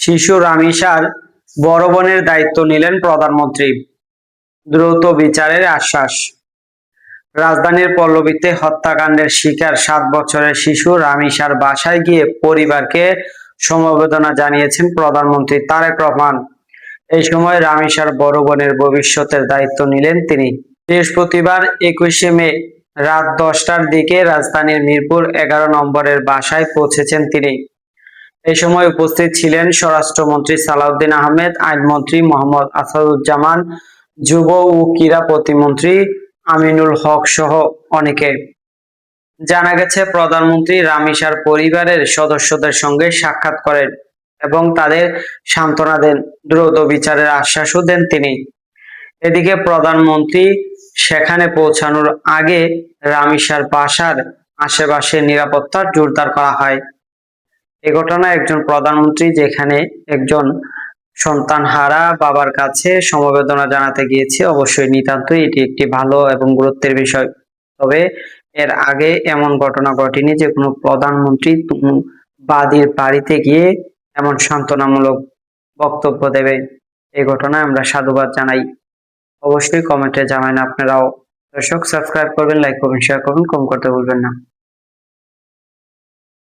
শিশু রামিসার বড় বোনের দায়িত্ব নিলেন প্রধানমন্ত্রী, দ্রুত বিচারের আশ্বাস। রাজধানীর পল্লবীতে হত্যাকাণ্ডের শিকার 7 বছরের শিশু রামিসার বাসায় গিয়ে পরিবারকে সমবেদনা জানিয়েছেন প্রধানমন্ত্রী তারেক রহমান। এই সময় রামিসার বড় বোনের ভবিষ্যতের দায়িত্ব নিলেন তিনি। বৃহস্পতিবার 21শে মে রাত 10টার দিকে রাজধানীর মিরপুর 11 নম্বরের বাসায় পৌঁছেছেন তিনি। এই সময় উপস্থিত ছিলেন স্বরাষ্ট্রমন্ত্রী সালাউদ্দিন আহমেদ, আইনমন্ত্রী মোহাম্মদ আসাদুজ্জামান, যুব ও ক্রীড়া প্রতিমন্ত্রী আমিনুল হক সহ অনেকে। জানা গেছে, প্রধানমন্ত্রী রামিসার পরিবারের সদস্যদের সঙ্গে সাক্ষাৎ করেন এবং তাদের সান্ত্বনা দেন, দ্রুত বিচারের আশ্বাসও দেন তিনি। এদিকে প্রধানমন্ত্রী সেখানে পৌঁছানোর আগে রামিসার বাসার আশেপাশে নিরাপত্তা জোরদার করা হয়। এ ঘটনায় একজন প্রধানমন্ত্রী যেখানে একজন সন্তানহারা বাবার কাছে সমবেদনা জানাতে গিয়েছে, অবশ্যই নিতান্তই এটি একটি ভালো এবং গুরুত্বের বিষয়। তবে এর আগে এমন ঘটনা ঘটেনি যে কোনো প্রধানমন্ত্রী বাদীর বাড়িতে গিয়ে এমন সান্ত্বনামূলক বক্তব্য দেবে। এই ঘটনায় আমরা সাধুবাদ জানাই। অবশ্যই কমেন্টে জানাবেন আপনারাও। দর্শক, সাবস্ক্রাইব করবেন, লাইক করবেন, শেয়ার করবেন, কমেন্ট করতে ভুলবেন না।